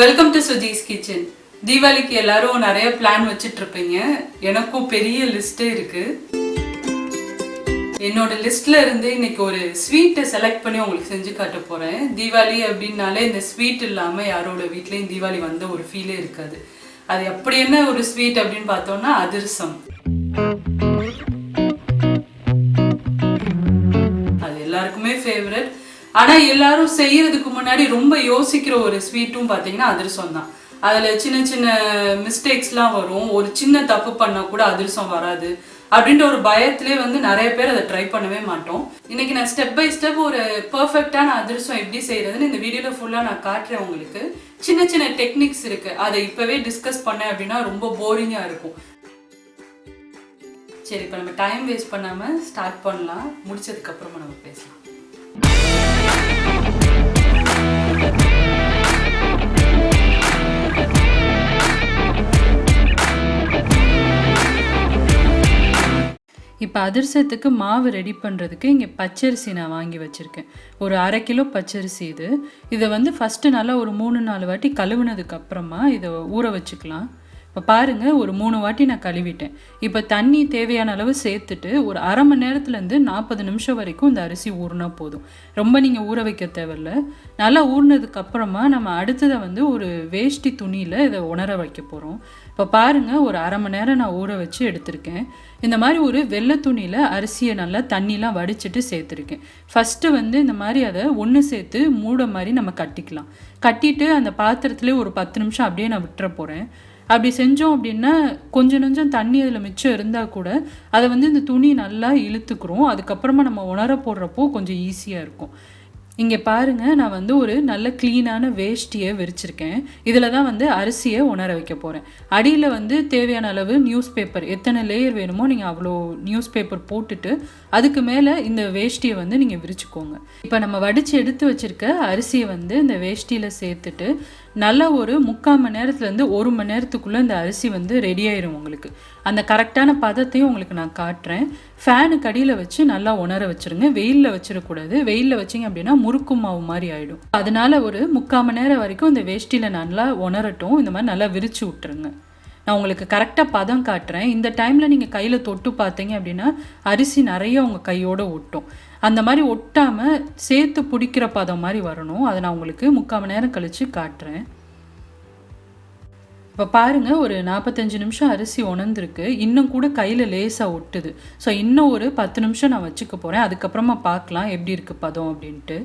Welcome to Suji's kitchen. தீபாவளிக்கு எல்லாரும் நிறைய பிளான் வச்சுட்டு இருப்பீங்க. எனக்கும் பெரிய லிஸ்டே இருக்கு. என்னோட லிஸ்ட்ல இருந்து இன்னைக்கு ஒரு ஸ்வீட்டை செலக்ட் பண்ணி உங்களுக்கு செஞ்சு காட்ட போறேன். தீபாவளி அப்படின்னாலே இந்த ஸ்வீட் இல்லாம யாரோட வீட்லயும் தீபாவளி வந்த ஒரு ஃபீலே இருக்காது. அது அப்படி என்ன ஒரு ஸ்வீட் அப்படின்னு பார்த்தோம்னா அதிரசம். அது எல்லாருக்குமே ஃபேவரட். ஆனா எல்லாரும் செய்யறதுக்கு முன்னாடி ரொம்ப யோசிக்கிற ஒரு ஸ்வீட்டும் பார்த்தீங்கன்னா அதிரசம் தான். அதில் சின்ன சின்ன மிஸ்டேக்ஸ்லாம் வரும். ஒரு சின்ன தப்பு பண்ணால் கூட அதிரசம் வராது அப்படின்ற ஒரு பயத்திலே நிறைய பேர் அதை ட்ரை பண்ணவே மாட்டோம். இன்னைக்கு நான் ஸ்டெப் பை ஸ்டெப் ஒரு பர்ஃபெக்டான அதிரசம் எப்படி செய்யறதுன்னு இந்த வீடியோவில் ஃபுல்லாக நான் காட்டுறேன் உங்களுக்கு. சின்ன சின்ன டெக்னிக்ஸ் இருக்கு. அதை இப்போவே டிஸ்கஸ் பண்ணேன் அப்படின்னா ரொம்ப போரிங்காக இருக்கும். சரி, இப்போ நம்ம டைம் வேஸ்ட் பண்ணாமல் ஸ்டார்ட் பண்ணலாம். முடிச்சதுக்கப்புறமா நம்ம பேசலாம். இப்போ அதிரசத்துக்கு மாவு ரெடி பண்ணுறதுக்கு இங்கே பச்சரிசி நான் வாங்கி வச்சுருக்கேன். ஒரு 1/2 கிலோ பச்சரிசி இது. இதை ஃபஸ்ட்டு நல்லா ஒரு 3-4 வாட்டி கழுவுனதுக்கப்புறமா இதை ஊற வச்சுக்கலாம். இப்போ பாருங்கள், ஒரு 3 வாட்டி நான் கழுவிட்டேன். இப்போ தண்ணி தேவையான அளவு சேர்த்துட்டு ஒரு 1/2 மணி நேரத்துலேருந்து 40 நிமிஷம் வரைக்கும் இந்த அரிசி ஊறினா போதும். ரொம்ப நீங்கள் ஊற வைக்க தேவையில்ல. நல்லா ஊறினதுக்கப்புறமா நம்ம அடுத்ததை ஒரு வேஷ்டி துணியில் இதை உணர வைக்க போகிறோம். இப்போ பாருங்கள், ஒரு 1/2 மணி நேரம் நான் ஊற வச்சு எடுத்திருக்கேன். இந்த மாதிரி ஒரு வெள்ளை துணியில் அரிசியை நல்லா தண்ணிலாம் வடிச்சிட்டு சேர்த்துருக்கேன். ஃபஸ்ட்டு இந்த மாதிரி அதை ஒன்று சேர்த்து மூட மாதிரி நம்ம கட்டிக்கலாம். கட்டிட்டு அந்த பாத்திரத்துலேயே ஒரு 10 நிமிஷம் அப்படியே நான் விட்டுற போகிறேன். அப்படி செஞ்சோம் அப்படின்னா கொஞ்சம் தண்ணி அதில் மிச்சம் இருந்தால் கூட அதை இந்த துணி நல்லா இழுத்துக்கிறோம். அதுக்கப்புறமா நம்ம உணர போடுறப்போ கொஞ்சம் ஈஸியாக இருக்கும். இங்கே பாருங்கள், நான் ஒரு நல்ல க்ளீனான வேஷ்டியை விரிச்சிருக்கேன். இதில் தான் அரிசியை உணர வைக்க போகிறேன். அடியில் தேவையான அளவு நியூஸ் பேப்பர், எத்தனை லேயர் வேணுமோ நீங்கள் அவ்வளோ நியூஸ் பேப்பர் போட்டுட்டு அதுக்கு மேலே இந்த வேஷ்டியை நீங்கள் விரிச்சுக்கோங்க. இப்போ நம்ம வடித்து எடுத்து வச்சுருக்க அரிசியை இந்த வேஷ்டியில் சேர்த்துட்டு நல்லா ஒரு 3/4 மணி நேரத்துலேருந்து 1 மணி நேரத்துக்குள்ளே இந்த அரிசி ரெடி ஆயிரும். உங்களுக்கு அந்த கரெக்டான பதத்தையும் உங்களுக்கு நான் காட்டுறேன். ஃபேனுக்கு அடியில் வச்சு நல்லா உணர வச்சுருங்க. வெயிலில் வச்சிடக்கூடாது. வெயிலில் வச்சிங்க அப்படின்னா முறுக்கு மாவு மாதிரி ஆகிடும். அதனால் ஒரு 3/4 மணி நேரம் வரைக்கும் இந்த வேஷ்டியில் நல்லா உணரட்டும். இந்த மாதிரி நல்லா விரித்து விட்டுருங்க. நான் உங்களுக்கு கரெக்டாக பதம் காட்டுறேன். இந்த டைமில் நீங்கள் கையில் தொட்டு பார்த்தீங்க அப்படின்னா அரிசி நிறைய உங்கள் கையோடு ஒட்டும். அந்த மாதிரி ஒட்டாமல் சேர்த்து பிடிக்கிற பதம் மாதிரி வரணும். அதை நான் உங்களுக்கு 3/4 மணி நேரம் கழித்து காட்டுறேன். இப்போ பாருங்கள், ஒரு 45 நிமிஷம் அரிசி உணர்ந்துருக்கு. இன்னும் கூட கையில் லேசாக ஒட்டுது. ஸோ இன்னும் ஒரு 10 நிமிஷம் நான் வச்சுக்க போகிறேன். அதுக்கப்புறமா பார்க்கலாம் எப்படி இருக்குது பதம் அப்படின்ட்டு.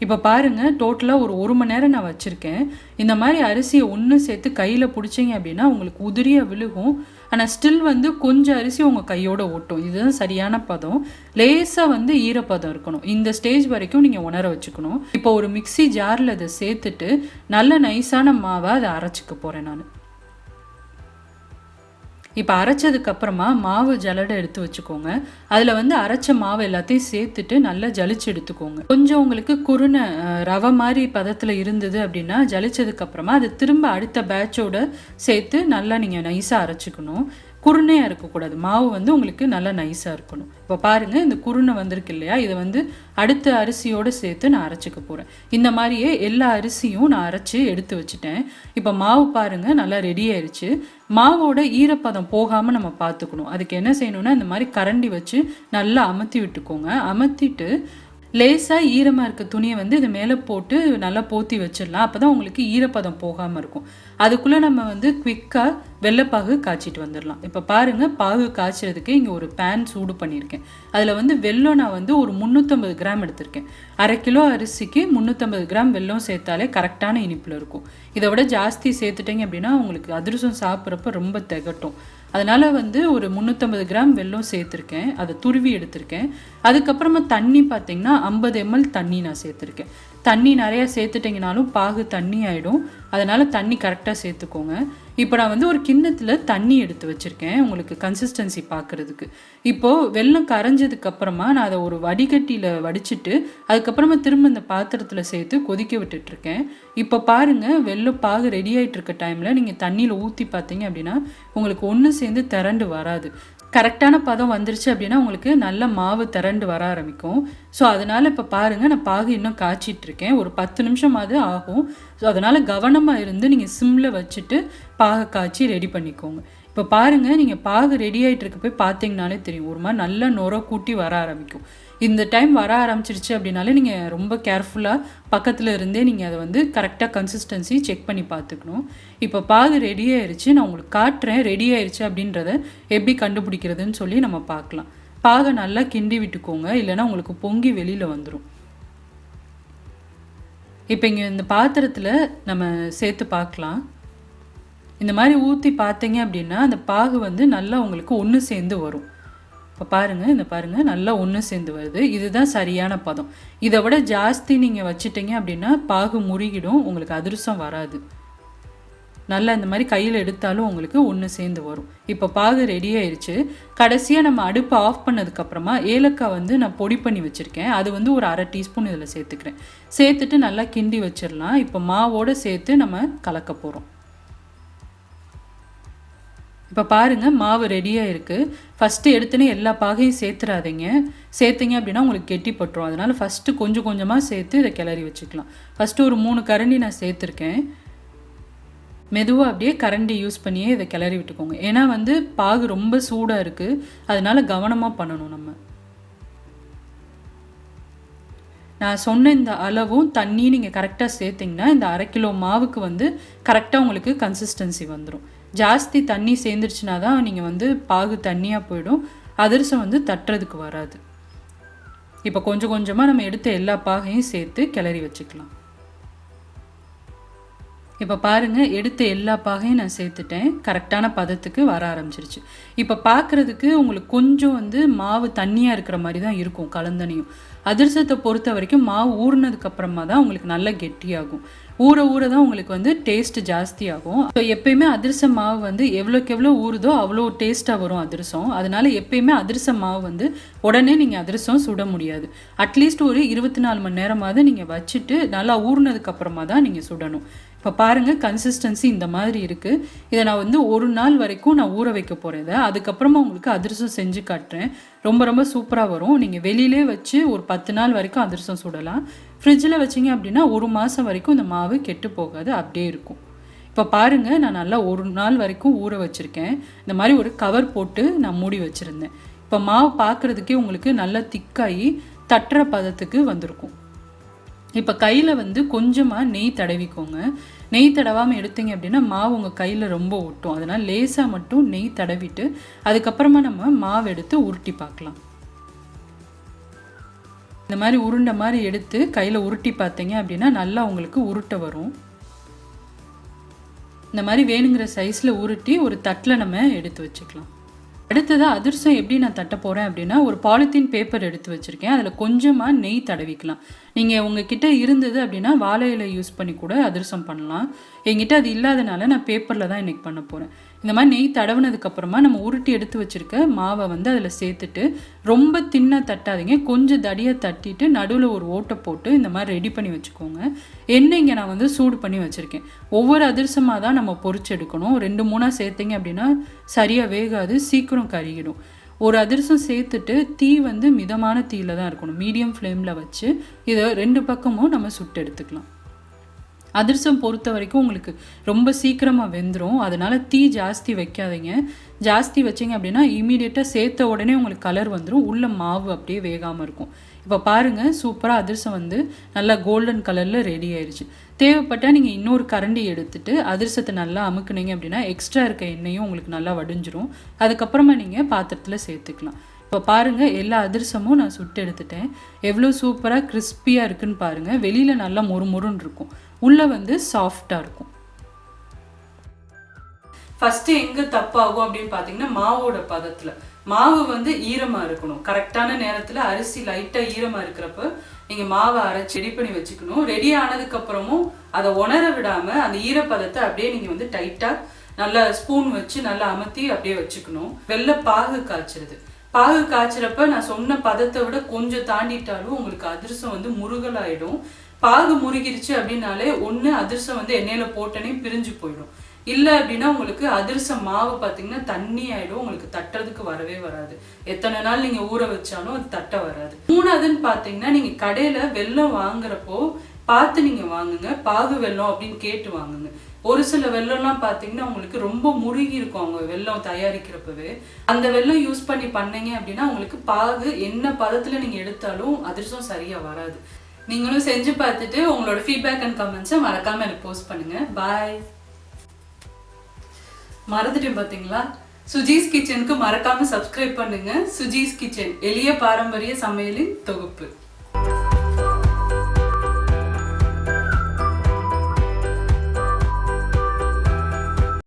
இப்போ பாருங்கள், டோட்டலாக ஒரு 1 மணி நேரம் நான் வச்சுருக்கேன். இந்த மாதிரி அரிசியை ஒன்று சேர்த்து கையில் பிடிச்சிங்க அப்படின்னா உங்களுக்கு உதிரியாக விழுகும். ஆனால் ஸ்டில் கொஞ்சம் அரிசி உங்கள் கையோடு ஓட்டும். இதுதான் சரியான பதம். லேசாக ஈரப்பதம் இருக்கணும். இந்த ஸ்டேஜ் வரைக்கும் நீங்கள் உணர வச்சுக்கணும். இப்போ ஒரு மிக்ஸி ஜாரில் அதை சேர்த்துட்டு நல்ல நைஸான மாவை அதை அரைச்சிக்க போகிறேன் நான். இப்போ அரைச்சதுக்கப்புறமா மாவு ஜலடை எடுத்து வச்சுக்கோங்க. அதில் அரைச்ச மாவு எல்லாத்தையும் சேர்த்துட்டு நல்லா ஜலிச்சு எடுத்துக்கோங்க. கொஞ்சம் உங்களுக்கு குருணை ரவை மாதிரி பதத்தில் இருந்தது அப்படின்னா ஜலிச்சதுக்கப்புறமா அது திரும்ப அடுத்த பேட்சோட சேர்த்து நல்லா நீங்கள் நைஸாக அரைச்சிக்கணும். குருணையாக இருக்கக்கூடாது. மாவு உங்களுக்கு நல்லா நைஸாக இருக்கணும். இப்போ பாருங்கள், இந்த குருணை வந்திருக்கு இல்லையா, இதை அடுத்த அரிசியோடு சேர்த்து நான் அரைச்சிக்க போகிறேன். இந்த மாதிரியே எல்லா அரிசியும் நான் அரைச்சி எடுத்து வச்சுட்டேன். இப்போ மாவு பாருங்கள் நல்லா ரெடி ஆயிடுச்சு. மாவோட ஈரப்பதம் போகாமல் நம்ம பார்த்துக்கணும். அதுக்கு என்ன செய்யணும்னா இந்த மாதிரி கரண்டி வச்சு நல்லா அமர்த்தி விட்டுக்கோங்க. அமர்த்திட்டு லேசாக ஈரமாக இருக்க துணியை இது மேலே போட்டு நல்லா போத்தி வச்சிடலாம். அப்போ தான் உங்களுக்கு ஈரப்பதம் போகாமல் இருக்கும். அதுக்குள்ளே நம்ம குவிக்காக வெள்ளைப்பாகு காய்ச்சிட்டு வந்துடலாம். இப்போ பாருங்கள், பாகு காய்ச்சறதுக்கு இங்கே ஒரு பேன் சூடு பண்ணியிருக்கேன். அதில் வெல்லம் நான் ஒரு 350 கிராம் எடுத்திருக்கேன். 1/2 கிலோ அரிசிக்கு 350 கிராம் வெல்லம் சேர்த்தாலே கரெக்டான இனிப்பில் இருக்கும். இதை விட ஜாஸ்தி சேர்த்துட்டீங்க அப்படின்னா உங்களுக்கு அதிரசம் சாப்பிட்றப்ப ரொம்ப திகட்டும். அதனால் ஒரு 350 கிராம் வெல்லம் சேர்த்துருக்கேன். அதை துருவி எடுத்திருக்கேன். அதுக்கப்புறமா தண்ணி பார்த்திங்கன்னா 50 ml தண்ணி நான் சேர்த்துருக்கேன். தண்ணி நிறையா சேர்த்துட்டிங்கனாலும் பாகு தண்ணி ஆகிடும். அதனால் தண்ணி கரெக்டாக சேர்த்துக்கோங்க. இப்போ நான் ஒரு கிண்ணத்தில் தண்ணி எடுத்து வச்சுருக்கேன் உங்களுக்கு கன்சிஸ்டன்சி பார்க்குறதுக்கு. இப்போது வெல்லம் கரைஞ்சதுக்கப்புறமா நான் அதை ஒரு வடிகட்டியில் வடிச்சிட்டு அதுக்கப்புறமா திரும்ப இந்த பாத்திரத்தில் சேர்த்து கொதிக்க விட்டுட்ருக்கேன். இப்போ பாருங்கள், வெல்லம் பாகு ரெடி ஆகிட்டு இருக்க டைமில் நீங்கள் தண்ணியில் ஊற்றி பார்த்தீங்க அப்படின்னா உங்களுக்கு ஒன்று சேர்ந்து திரண்டு வராது. கரெக்டான பதம் வந்துருச்சு அப்படின்னா உங்களுக்கு நல்ல மாவு திரண்டு வர ஆரம்பிக்கும். ஸோ அதனால் இப்போ பாருங்கள், நான் பாகு இன்னும் காய்ச்சிட்ருக்கேன். ஒரு 10 நிமிஷமாவது ஆகும். ஸோ அதனால் கவனமாக இருந்து நீங்கள் சிம்மில் வச்சுட்டு பாகை காய்ச்சி ரெடி பண்ணிக்கோங்க. இப்போ பாருங்கள், நீங்கள் பாகு ரெடி ஆகிட்டு இருக்க போய் பார்த்தீங்கனாலே தெரியும், ஒரு மாதிரி நல்ல நுர கூட்டி வர ஆரம்பிக்கும். இந்த டைம் வர ஆரம்பிச்சிருச்சு அப்படின்னாலே நீங்கள் ரொம்ப கேர்ஃபுல்லாக பக்கத்தில் இருந்தே நீங்கள் அதை வந்து கரெக்டாக கன்சிஸ்டன்சி செக் பண்ணி பார்த்துக்கணும். இப்போ பாகு ரெடி ஆயிடுச்சு, நான் உங்களுக்கு காட்டுறேன் ரெடி ஆயிடுச்சு அப்படின்றத எப்படி கண்டுபிடிக்கிறதுன்னு சொல்லி நம்ம பார்க்கலாம். பாகை நல்லா கிண்டி விட்டுக்கோங்க, இல்லைன்னா உங்களுக்கு பொங்கி வெளியில் வந்துடும். இப்போ இங்கே இந்த பாத்திரத்தில் நம்ம சேர்த்து பார்க்கலாம். இந்த மாதிரி ஊற்றி பார்த்தீங்க அப்படின்னா அந்த பாகு வந்து நல்லா உங்களுக்கு ஒன்று சேர்ந்து வரும். இப்போ பாருங்கள், இந்த பாருங்கள் நல்லா ஒன்று சேர்ந்து வருது. இதுதான் சரியான பதம். இதை விட ஜாஸ்தி நீங்கள் வச்சுட்டீங்க அப்படின்னா பாகு முருகிடும், உங்களுக்கு அதிரசம் வராது. நல்லா இந்த மாதிரி கையில் எடுத்தாலும் உங்களுக்கு ஒன்று சேர்ந்து வரும். இப்போ பாகு ரெடி ஆயிடுச்சு. கடைசியாக நம்ம அடுப்பை ஆஃப் பண்ணதுக்கப்புறமா ஏலக்காய் வந்து நான் பொடி பண்ணி வச்சுருக்கேன், அது வந்து ஒரு 1/2 டீஸ்பூன் இதில் சேர்த்துக்கிறேன். சேர்த்துட்டு நல்லா கிண்டி வச்சிடலாம். இப்போ மாவோடு சேர்த்து நம்ம கலக்க போகிறோம். இப்போ பாருங்கள், மாவு ரெடியாக இருக்குது. ஃபஸ்ட்டு எடுத்துனே எல்லா பாகையும் சேர்த்துறாதீங்க. சேர்த்திங்க அப்படின்னா உங்களுக்கு கெட்டிப்பட்டுரும். அதனால் ஃபஸ்ட்டு கொஞ்சம் கொஞ்சமாக சேர்த்து இதை கிளறி வச்சுக்கலாம். ஃபஸ்ட்டு ஒரு 3 கரண்டி நான் சேர்த்துருக்கேன். மெதுவாக அப்படியே கரண்டி யூஸ் பண்ணியே இதை கிளறி விட்டுக்கோங்க. ஏன்னா வந்து பாகு ரொம்ப சூடாக இருக்குது, அதனால் கவனமாக பண்ணணும் நம்ம. நான் சொன்ன இந்த அளவும் தண்ணி நீங்கள் கரெக்டாக சேர்த்திங்கன்னா இந்த 1/2 கிலோ மாவுக்கு வந்து கரெக்டாக உங்களுக்கு கன்சிஸ்டன்சி வந்துடும். ஜாஸ்தி தண்ணி சேர்ந்துருச்சுனா தான் நீங்கள் வந்து பாகு தண்ணியாக போயிடும், அதிரசம் வந்து தட்டுறதுக்கு வராது. இப்போ கொஞ்சம் கொஞ்சமாக நம்ம எடுத்த எல்லா பாகையும் சேர்த்து கிளறி வச்சுக்கலாம். இப்போ பாருங்கள், எடுத்த எல்லா பாகையும் நான் சேர்த்துட்டேன். கரெக்டான பதத்துக்கு வர ஆரம்பிச்சிருச்சு. இப்போ பார்க்குறதுக்கு உங்களுக்கு கொஞ்சம் வந்து மாவு தண்ணியாக இருக்கிற மாதிரி தான் இருக்கும் கலந்தனையும். அதிரசத்தை பொறுத்த வரைக்கும் மாவு ஊறினதுக்கப்புறமா தான் உங்களுக்கு நல்லா கெட்டியாகும். ஊற ஊற தான் உங்களுக்கு வந்து டேஸ்ட்டு ஜாஸ்தியாகும். ஸோ எப்பயுமே அதிரச மாவு வந்து எவ்வளோக்கு எவ்வளோ ஊறுதோ அவ்வளோ டேஸ்ட்டாக வரும் அதிரசம். அதனால் எப்பயுமே அதிரச மாவு வந்து உடனே நீங்கள் அதிரசம் சுட முடியாது. அட்லீஸ்ட் ஒரு 24 மணி நேரமாவது நீங்கள் வச்சுட்டு நல்லா ஊறினதுக்கப்புறமா தான் நீங்கள் சுடணும். இப்போ பாருங்கள், கன்சிஸ்டன்சி இந்த மாதிரி இருக்குது. இதை நான் வந்து 1 நாள் வரைக்கும் நான் ஊற வைக்க போகிறேன். அதுக்கப்புறமா உங்களுக்கு அதிரசம் செஞ்சு காட்டுறேன். ரொம்ப ரொம்ப சூப்பராக வரும். நீங்கள் வெளியிலே வச்சு ஒரு 10 நாள் வரைக்கும் அதிரசம் சுடலாம். ஃப்ரிட்ஜில் வச்சிங்க அப்படின்னா 1 மாதம் வரைக்கும் இந்த மாவு கெட்டு போகாது, அப்படியே இருக்கும். இப்போ பாருங்கள், நான் நல்லா 1 நாள் வரைக்கும் ஊற வச்சுருக்கேன். இந்த மாதிரி ஒரு கவர் போட்டு நான் மூடி வச்சுருந்தேன். இப்போ மாவு பார்க்குறதுக்கே உங்களுக்கு நல்லா திக்காகி தட்டுற பதத்துக்கு வந்திருக்கும். இப்போ கையில் வந்து கொஞ்சமாக நெய் தடவிக்கோங்க. நெய் தடவாமல் எடுத்தீங்க அப்படின்னா மாவு உங்கள் கையில் ரொம்ப ஒட்டும். அதனால் லேசாக மட்டும் நெய் தடவிட்டு அதுக்கப்புறமா நம்ம மாவு எடுத்து உருட்டி பார்க்கலாம். இந்த மாதிரி உருண்டை மாதிரி எடுத்து கையில் உருட்டி பார்த்தீங்க அப்படின்னா நல்லா உங்களுக்கு உருட்ட வரும். இந்த மாதிரி வேணுங்கிற சைஸில் உருட்டி ஒரு தட்டில் நம்ம எடுத்து வச்சுக்கலாம். அடுத்ததாக அதிரசம் எப்படி நான் தட்ட போகிறேன் அப்படின்னா, ஒரு பாலித்தீன் பேப்பர் எடுத்து வச்சுருக்கேன். அதில் கொஞ்சமாக நெய் தடவிக்கலாம். நீங்கள் உங்ககிட்ட இருந்தது அப்படின்னா வாழை இலை யூஸ் பண்ணி கூட அதிரசம் பண்ணலாம். என்கிட்ட அது இல்லாதனால நான் பேப்பரில் தான் இன்றைக்கி பண்ண போகிறேன். இந்த மாதிரி நெய் தடவினதுக்கப்புறமா நம்ம உருட்டி எடுத்து வச்சுருக்க மாவை வந்து அதில் சேர்த்துட்டு ரொம்ப தின்னாக தட்டாதீங்க, கொஞ்சம் தடியாக தட்டிட்டு நடுவில் ஒரு ஓட்டை போட்டு இந்த மாதிரி ரெடி பண்ணி வச்சுக்கோங்க. எண்ணெய் இங்கே நான் வந்து சூடு பண்ணி வச்சுருக்கேன். ஒவ்வொரு அதிரசமாக தான் நம்ம பொரிச்சு எடுக்கணும். 2-3 சேர்த்திங்க அப்படின்னா சரியாக வேகாது, சீக்கிரம் கருகிடும். ஒரு அதிரசம் சேர்த்துட்டு தீ வந்து மிதமான தீயில் தான் இருக்கணும், மீடியம் ஃப்ளேமில் வச்சு இதை 2 பக்கமும் நம்ம சுட்டு எடுத்துக்கலாம். அதிரசம் பொறுத்த வரைக்கும் உங்களுக்கு ரொம்ப சீக்கிரமாக வெந்துடும். அதனால் தீ ஜாஸ்தி வைக்காதீங்க. ஜாஸ்தி வச்சிங்க அப்படின்னா இமீடியட்டாக சேர்த்த உடனே உங்களுக்கு கலர் வந்துடும், உள்ள மாவு அப்படியே வேகாமல் இருக்கும். இப்போ பாருங்கள், சூப்பராக அதிரசம் வந்து நல்லா கோல்டன் கலரில் ரெடி ஆயிடுச்சு. தேவைப்பட்டால் நீங்கள் இன்னொரு கரண்டி எடுத்துகிட்டு அதிரசத்தை நல்லா அமுக்குனீங்க அப்படின்னா எக்ஸ்ட்ரா இருக்க எண்ணெயும் உங்களுக்கு நல்லா வடிஞ்சிரும். அதுக்கப்புறமா நீங்கள் பாத்திரத்தில் சேர்த்துக்கலாம். இப்போ பாருங்கள், எல்லா அதிரசமும் நான் சுட்டு எடுத்துட்டேன். எவ்வளோ சூப்பராக கிறிஸ்பியாக இருக்குன்னு பாருங்கள். வெளியில் நல்லா மொறுமொறுன்னு இருக்கும், உள்ளே வந்து சாஃப்டாக இருக்கும். ஃபஸ்ட்டு எங்கே தப்பாகும் அப்படின்னு பார்த்தீங்கன்னா மாவோட பதத்தில். மாவு வந்து ஈரமாக இருக்கணும். கரெக்டான நேரத்தில் அரிசி லைட்டாக ஈரமாக இருக்கிறப்ப நீங்கள் மாவை அரைச்சி ரெடி பண்ணி வச்சுக்கணும். ரெடி ஆனதுக்கப்புறமும் அதை உணர விடாமல் அந்த ஈரப்பதத்தை அப்படியே நீங்கள் வந்து டைட்டாக நல்லா ஸ்பூன் வச்சு நல்லா அமர்த்தி அப்படியே வச்சுக்கணும். வெள்ளை பாகு காய்ச்சிருது. பாகு காய்ச்சிறப்ப நான் சொன்ன பதத்தை விட கொஞ்சம் தாண்டிட்டாலும் உங்களுக்கு அதிரசம் வந்து முருகலாயிடும். பாகு முருகிருச்சு அப்படின்னாலே ஒன்று அதிரசம் வந்து எண்ணெயில் போட்டனே பிரிஞ்சு போயிடும். இல்லை அப்படின்னா உங்களுக்கு அதிரசம் மாவு பார்த்தீங்கன்னா தண்ணி ஆகிடும், உங்களுக்கு தட்டுறதுக்கு வரவே வராது. எத்தனை நாள் நீங்கள் ஊற வச்சாலும் அது தட்ட வராது. மூணாவதுன்னு பார்த்தீங்கன்னா நீங்கள் கடையில் வெல்லம் வாங்குறப்போ பார்த்து நீங்கள் வாங்குங்க. பாகு வெல்லம் அப்படின்னு கேட்டு வாங்குங்க. ஒரு சில வெல்லம்லாம் பார்த்தீங்கன்னா உங்களுக்கு ரொம்ப முருகி இருக்கும் அவங்க வெல்லம் தயாரிக்கிறப்பவே. அந்த வெல்லம் யூஸ் பண்ணி பண்ணீங்க அப்படின்னா உங்களுக்கு பாகு என்ன பதத்தில் நீங்கள் எடுத்தாலும் அதிரசம் சரியாக வராது. நீங்களும் செஞ்சு பார்த்துட்டு உங்களோட ஃபீட்பேக் அண்ட் கமெண்ட்ஸை மறக்காமல் எனக்கு போஸ்ட் பண்ணுங்கள். பாய். மறந்துட்டேன் பார்த்தீங்களா? சுஜிஸ் கிச்சனுக்கு மறக்காமல் சப்ஸ்கிரைப் பண்ணுங்கள். சுஜிஸ் கிச்சன் எளிய பாரம்பரிய சமையலின் தொகுப்பு.